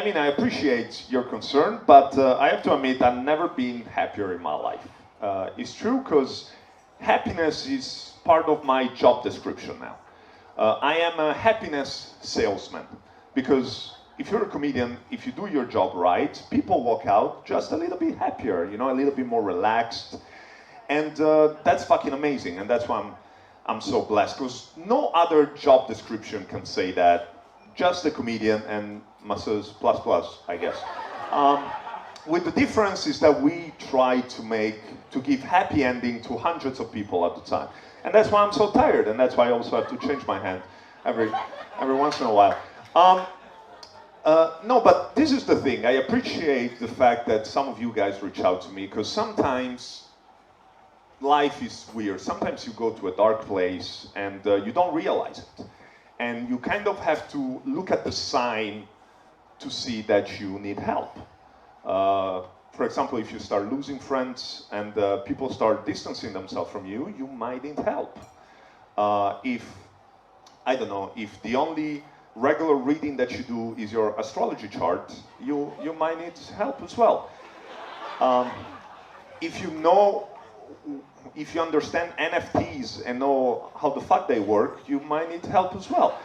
mean, I appreciate your concern, but I have to admit I've never been happier in my life. It's true because happiness is part of my job description now. I am a happiness salesman because if you're a comedian, if you do your job right, people walk out just a little bit happier, you know, a little bit more relaxed. And that's fucking amazing, and that's why I'm so blessed, because no other job description can say that. Just a comedian and masseuse plus plus, I guess. With the difference is that we try to give happy ending to hundreds of people at a time. And that's why I'm so tired, and that's why I also have to change my hand every once in a while. No, but this is the thing. I appreciate the fact that some of you guys reach out to me, because sometimes life is weird. Sometimes you go to a dark place and you don't realize it. And you kind of have to look at the sign to see that you need help. For example, if you start losing friends and people start distancing themselves from you, you might need help. If the only regular reading that you do is your astrology chart, you might need help as well. If you understand NFTs and know how the fuck they work, you might need help as well.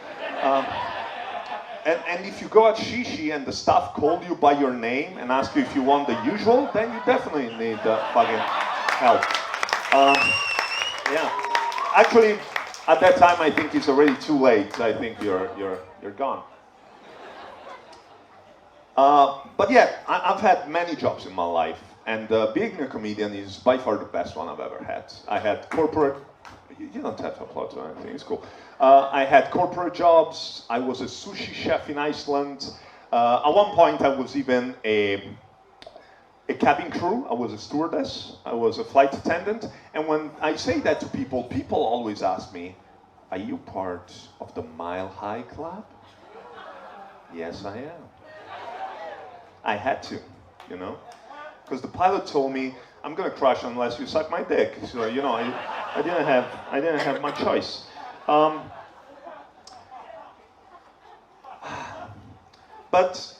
And if you go at Shishi and the staff call you by your name and ask you if you want the usual, then you definitely need fucking help. Yeah. Actually, at that time, I think it's already too late. I think you're gone. But yeah, I've had many jobs in my life, and being a comedian is by far the best one I've ever had. I had corporate. You don't have to applaud or anything. It's cool. I had corporate jobs. I was a sushi chef in Iceland. At one point, I was even a cabin crew. I was a stewardess. I was a flight attendant. And when I say that to people, people always ask me, "Are you part of the Mile High Club?" Yes, I am. I had to, you know, because the pilot told me, "I'm gonna crash unless you suck my dick." So you know, I didn't have my choice. But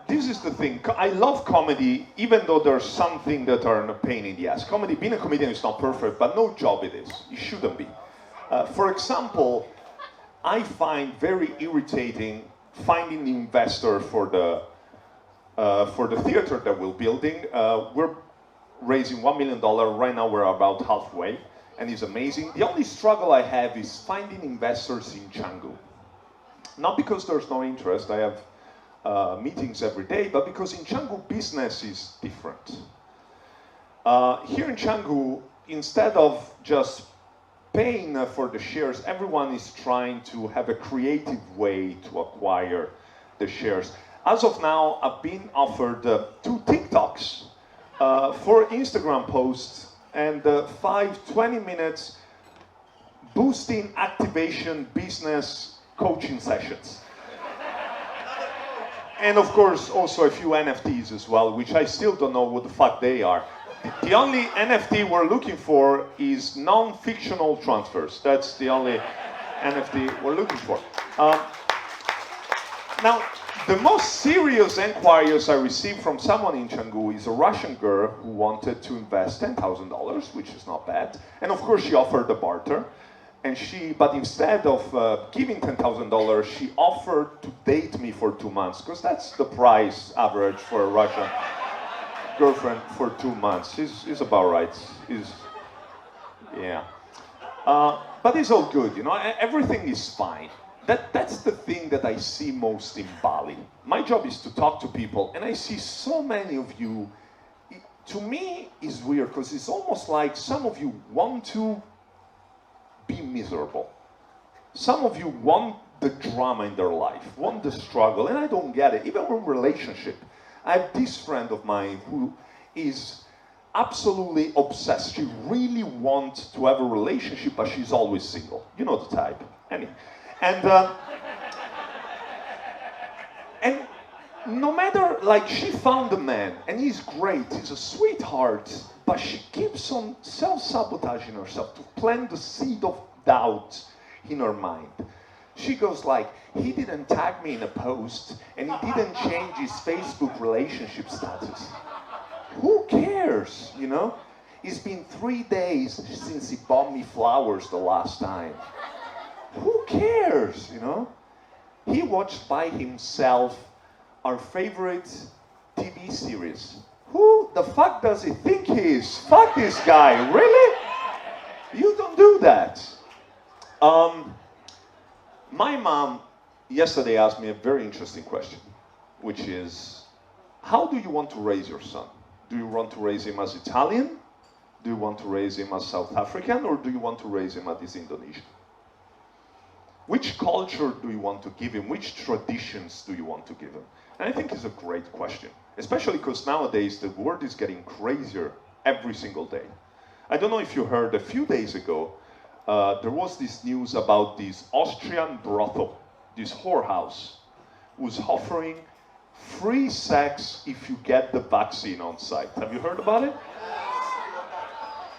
this is the thing. I love comedy, even though there's some things that are a pain in the ass. Comedy, being a comedian is not perfect, but no job it is. It shouldn't be. For example, I find very irritating finding the investor for the theater that we're building. We're raising $1 million. Right now we're about halfway, and it's amazing. The only struggle I have is finding investors in Canggu. Not because there's no interest, I have meetings every day, but because in Canggu business is different. Here in Canggu, instead of just paying for the shares, everyone is trying to have a creative way to acquire the shares. As of now, I've been offered 2 TikToks, 4 Instagram posts, and 5 20-minute boosting activation business coaching sessions. And of course, also a few NFTs as well, which I still don't know what the fuck they are. The only NFT we're looking for is non-fictional transfers. That's the only NFT we're looking for. Now, the most serious inquiries I received from someone in Canggu is a Russian girl who wanted to invest $10,000, which is not bad. And of course, she offered a barter. But instead of giving $10,000, she offered to date me for 2 months, because that's the price average for a Russian girlfriend for 2 months. Is about right. Yeah. But it's all good, you know. Everything is fine. That's the thing that I see most in Bali. My job is to talk to people, and I see so many of you. To me, it's weird because it's almost like some of you want to be miserable. Some of you want the drama in their life, want the struggle, and I don't get it. Even in relationship, I have this friend of mine who is absolutely obsessed. She really wants to have a relationship, but she's always single. You know the type. Anyway. And no matter, like, she found a man, and he's great, he's a sweetheart, but she keeps on self-sabotaging herself to plant the seed of doubt in her mind. She goes like, he didn't tag me in a post and he didn't change his Facebook relationship status. Who cares, you know? It's been 3 days since he bought me flowers the last time. Who cares, you know? He watched by himself our favorite TV series. Who the fuck does he think he is? Fuck this guy, really? You don't do that. My mom yesterday asked me a very interesting question, which is, how do you want to raise your son? Do you want to raise him as Italian? Do you want to raise him as South African? Or do you want to raise him as Indonesian? Which culture do you want to give him? Which traditions do you want to give him? And I think it's a great question, especially because nowadays the world is getting crazier every single day. I don't know if you heard, a few days ago, there was this news about this Austrian brothel, this whorehouse, who's offering free sex if you get the vaccine on site. Have you heard about it?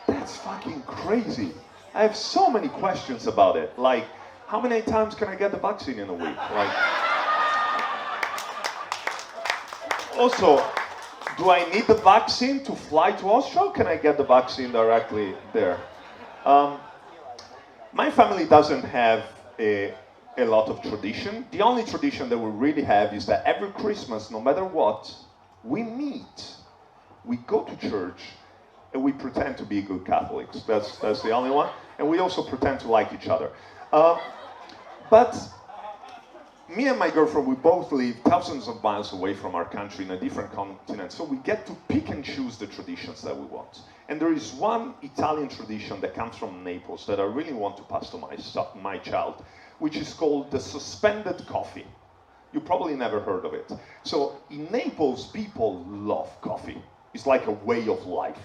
That's fucking crazy. I have so many questions about it. Like, how many times can I get the vaccine in a week? Like, also, do I need the vaccine to fly to Austria, or can I get the vaccine directly there? My family doesn't have a lot of tradition. The only tradition that we really have is that every Christmas, no matter what, we meet, we go to church, and we pretend to be good Catholics. That's the only one. And we also pretend to like each other. But me and my girlfriend, we both live thousands of miles away from our country in a different continent, so we get to pick and choose the traditions that we want. And there is one Italian tradition that comes from Naples that I really want to pass to my child, which is called the suspended coffee. You probably never heard of it. So in Naples, people love coffee. It's like a way of life.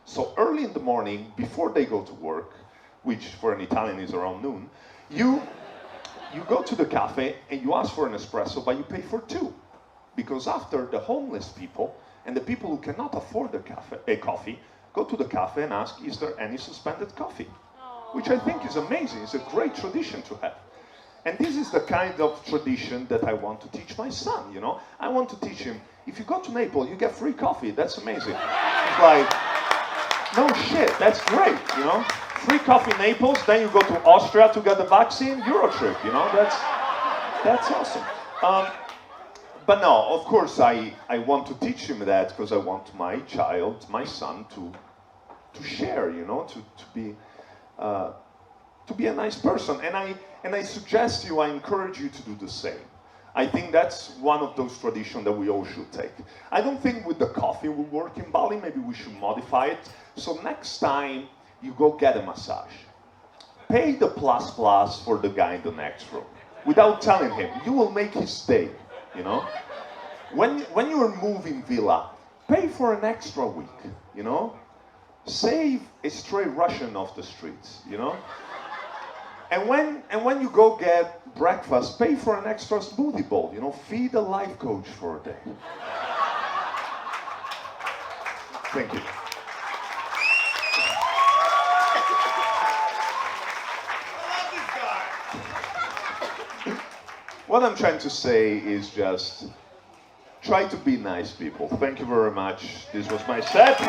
So early in the morning, before they go to work, which for an Italian is around noon, you go to the cafe and you ask for an espresso, but you pay for two. Because after, the homeless people and the people who cannot afford a coffee go to the cafe and ask, is there any suspended coffee? Which I think is amazing. It's a great tradition to have. And this is the kind of tradition that I want to teach my son, you know? I want to teach him, if you go to Naples, you get free coffee. That's amazing. It's like, no shit, that's great, you know? Free coffee in Naples, then you go to Austria to get the vaccine, Euro trip, you know? That's awesome. But no, of course, I want to teach him that because I want my child, my son, to share, you know, to be a nice person. And I suggest you, I encourage you to do the same. I think that's one of those traditions that we all should take. I don't think with the coffee will work in Bali. Maybe we should modify it. So next time you go get a massage, pay the plus for the guy in the next room without telling him. You will make his day, you know? When you're moving villa, pay for an extra week, you know? Save a stray Russian off the streets, you know? And when you go get breakfast, pay for an extra smoothie bowl, you know? Feed a life coach for a day. Thank you. What I'm trying to say is just try to be nice people. Thank you very much. This was my set.